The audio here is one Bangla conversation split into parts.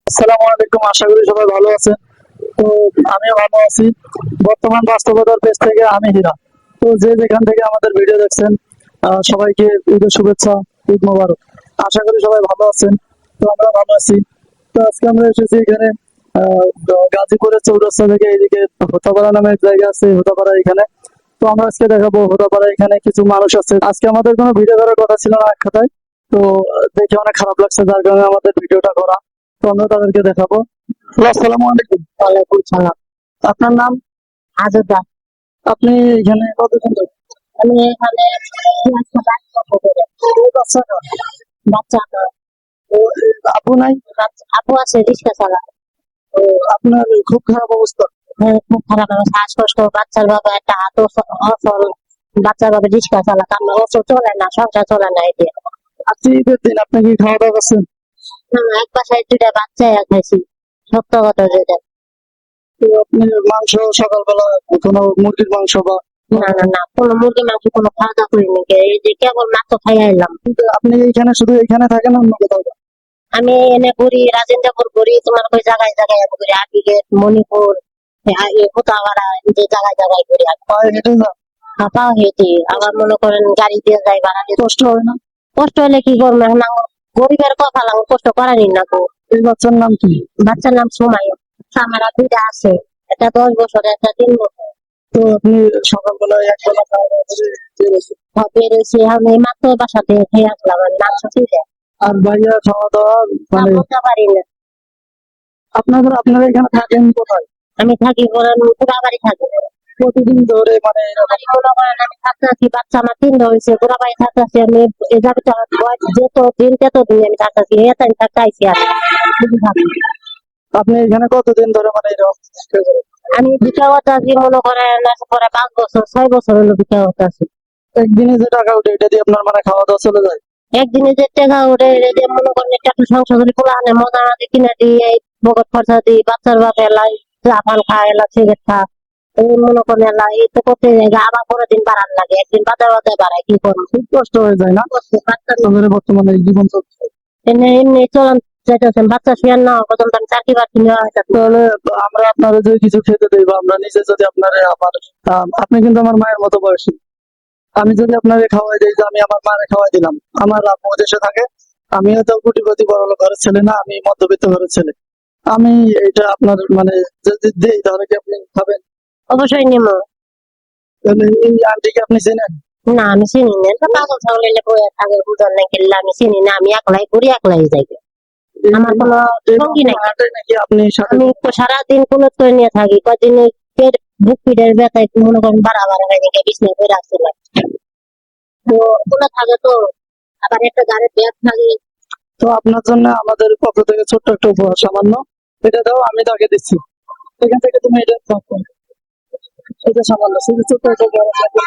আসসালামু আলাইকুম, আশা করি সবাই ভালো আছেন। তো আমিও ভালো আছি। বর্তমান বাস্তবতার পেজ থেকে আমি হীরা। তো যে যেখান থেকে আমাদের ভিডিও দেখছেন, সবাইকে ঈদের শুভেচ্ছা, ঈদ মোবারক। আশা করি সবাই ভালো আছেন। তো আমরা ভালো আছি। তো আজকে আমরা এসেছি এখানে গাজীপুরের চৌরাস্তা থেকে এদিকে হোতাপাড়া নামে এক জায়গা আছে, হোতাপাড়া এখানে। তো আমরা আজকে দেখাবো হোতাপাড়া এখানে কিছু মানুষ আছে। আজকে আমাদের কোনো ভিডিও করার কথা ছিল না এক কথায়। তো দেখে অনেক খারাপ লাগছে, যার কারণে আমাদের ভিডিওটা করা। তো আমরা তাদেরকে দেখাবো। আসসালামু আলাইকুম। ওয়ালাইকুম সালাম। আপনার নাম? আজব। আপনি এখানে কতদিন ধরে? আমি এখানে বাচ্চা না? বাচ্চা না, তো আপু নাই? আপু আছে রিক্সা চালা। তো আপনার খুব খারাপ অবস্থা। খুব খারাপ, আমার শ্বাসকষ্ট, বাচ্চার বাবা একটা হাত অচল, বাচ্চার বাবা রিক্সা চালা, কামনা অচল, চলে না, সংসার চলে না। এতে আজকে ঈদের দিন আপনি কি খাওয়া দাওয়া করছেন? এক বাসায় দুটা বাচ্চা খাইছি, সত্য কথা যেটা। তো আপনি মাংস সকালবেলা কোনো মুরগির মাংস বা না না না, কোনো মুরগি মাংস কোনো খাওয়া দাওয়া করিনি, এই যে কেবল মাত্র খাই আইলাম। কিন্তু আপনি এইখানে শুধু এইখানে থাকেন, অন্য কোথাও যান? আমি এনে ঘুরি, রাজেন্দ্রপুর ঘুরি, তোমার ওই জায়গায় জায়গায় আমি ঘুরি, আবিগেট, মণিপুর, কোথাওয়ারা, যে জায়গায় জায়গায় ঘুরি। পায়ে হেঁটে যান? পাও হেঁটে, আবার মনে করেন গাড়ি দিয়ে যাই, ভাড়া দিয়ে। কষ্ট হয় না? কষ্ট হলে কি করবো, এখন আমার গরিবের কপাল, আমার কষ্ট করানি না গো। এই বাচ্চার নাম কি? বাচ্চার নাম সুমাইয়া। আমার দুইটা আছে, একটা 10 বছর, একটা 3 বছর। তো আপনি সকালবেলায় একবেলা খাওয়া দাওয়া করে বেরিয়েছেন? বেরোইছি আমি মাত্র বাসা থেকে খেয়ে আসলাম, আর মাংস ছিল। আর ভাইয়া খাওয়া দাওয়া মানে বলতে পারি না। আপনারা এখানে থাকেন কোথায়? আমি থাকি বলেন পুরা বাড়ি থাকি। প্রতিদিন ধরে মানে আমি মনে করেন আমি থাকতেছি, বাচ্চা আমার 3টা হয়েছে, পুরা বাড়ি থাকতেছি আমি। এই জায়গাটা আমার বয়স যেত দিন তত দিন আমি থাকতেছি, এত আমি থাকতে আইসি আর শুধু থাকি। আপনি এখানে কতদিন ধরে মানে এরকম চেষ্টা করেন? আমি বিকাওয়াতে আছি মনে করেন পরে 5 বছর 6 বছর হলো বিকাওয়াতে আছি। একদিনে যে টাকা উঠে এটা দিয়ে আপনার মানে খাওয়া দাওয়া চলে যায়? একদিনে যে টাকা ওঠে এটা দিয়ে মনে করেন একটা সংসার পোলা আনে, মজা না দিয়ে কিনে দিই, এই বকট খরচা দিই, বাচ্চার বাপে এলাই চা পান খা, এলা সিগারেট খা, এই মনে করেন এলা এই তো করতে যাই, আবার পরের দিন বাড়ান লাগে, একদিন বাজার বাজার বাড়ায়, কি করবো। খুব কষ্ট হয়ে যায় না বাচ্চা আপনাদের বর্তমানে এই জীবন চলছে? এমনি এমনি চলন চাইতেছেন, বাচ্চা শুয়ার না হওয়া পর্যন্ত আমি চাকরি বাকরি নেওয়া হয়তো। তাহলে আমরা আপনারা যদি কিছু খেতে দেই বা আমরা নিজে যদি আপনার আপনি কিন্তু আমার মায়ের মতো বয়সী। আমি যদি আপনাকে খাওয়াই দিই, যে আমি আমার মারে খাওয়াই দিলাম, আমার আম্মু দেশে থাকে, আমিও তো কোটিপতি বড়লোক ঘরের ছেলে না, আমি মধ্যবিত্ত ঘরের ছেলে। আমি এটা আপনার মানে যদি দেই তাহলে কি আপনি খাবেন? অবশ্যই নেবো। তাহলে এই আন্টিকে আপনি চেনেন? না আমি চিনি না, তো পাগল ছাগল এলে বয়ে থাকে, বুঝার নাই গেলে আমি চিনি না, আমি একলাই ঘুরি, একলাই যাই, আমার কোনো সঙ্গী নাই। হাটে নাকি আপনি সাথে? আমি তো সারাদিন কোনো করে নিয়ে থাকি, কদিন পেট বুক পিঠের ব্যথায় মনে করেন বাড়া হয়ে গেছে, বিছনায় করে আসছিলাম। তো কোনো থাকে তো, আবার একটা গাড়ির ব্যাগ থাকে। তো আপনার জন্য আমাদের পক্ষ থেকে ছোট্ট একটা উপহার, সামান্য এটা দাও, আমি তাকে দিচ্ছি। এখান থেকে তুমি এটা থাকো, এটা সামান্য শুধু ছোট্ট একটা উপহার থাকবে।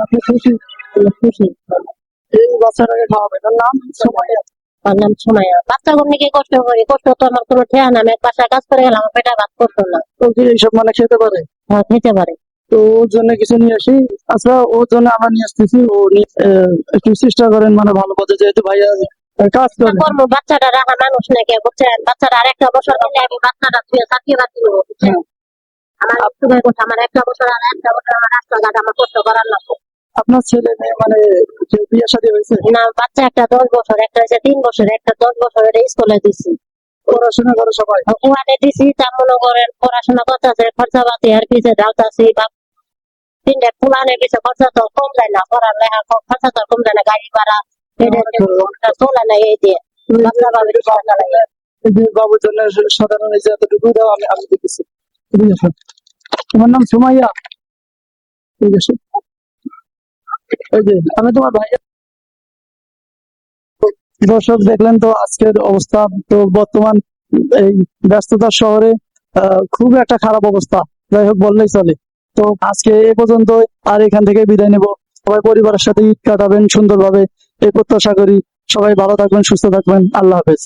আপনি খুশি? খুশি? এই বাচ্চাটাকে খাওয়াবে, তার নাম সুমাইয়া। তার নাম সুমাইয়া। বাচ্চা কোন দিকে কষ্ট করি, কষ্ট তো আমার কোনো ঠেয়া না, আমি এক বাসায় কাজ করে গেলাম, আমার পেটে ভাত করতো না। ও কি এইসব মানে খেতে পারে? খেতে পারে। তো ওর জন্য কিছু নিয়ে আসি। আচ্ছা, ওর জন্য আমরা নিয়ে আসতেছি। একটু চেষ্টা করেন মানে ভালো পথে, যেহেতু ভাইয়া কাজ করে। করবো, বাচ্চাটা রাখা মানুষ নাকি বুঝছেন, বাচ্চাটা আরেকটা বছর হলে আমি বাচ্চাটা ছুঁয়ে চাকিয়ে বাদ দিব, বুঝছেন। আমার একটু কথা, আমার একটা বছর আর একটা বছর আমার রাস্তাঘাট আমার কষ্ট করার লাগবে। আপনার ছেলে মেয়ে মানে বিয়ে শাদী হয়েছে? না, বাচ্চা একটা 10 বছর, একটা হয়েছে 3 বছর, একটা 10 বছরের স্কুলে দিছি। পড়াশোনা করে সবাই? ওখানে দিছি, তা মনে করেন পড়াশোনা করতেছে, খরচা পাতি আর পিছিয়ে ঢালতাছি, বা 3টা পুলানের পিছিয়ে খরচা তো কম যায় না, পড়ার লেখা খরচা তো কম যায় না, গাড়ি ভাড়া এটা চলে না, এই দিয়ে বাচ্চা ভাবে এই যে বাবুর জন্য সাধারণ এই যে এতটুকু দাও, আমি আমি দিতেছি। ঠিক আছে, তোমার নাম সুমাইয়া? ঠিক আছে, এই যে আমি তোমার ভাই। দর্শক দেখলেন তো আজকের অবস্থা। তো বর্তমান এই ব্যস্ততার শহরে খুব একটা খারাপ অবস্থা, যাই হোক বললেই চলে। তো আজকে এ পর্যন্ত, আর এখান থেকে বিদায় নেব। সবাই পরিবারের সাথে ঈদ কাটাবেন সুন্দরভাবে, এই প্রত্যাশা করি। সবাই ভালো থাকবেন, সুস্থ থাকবেন। আল্লাহ হাফেজ।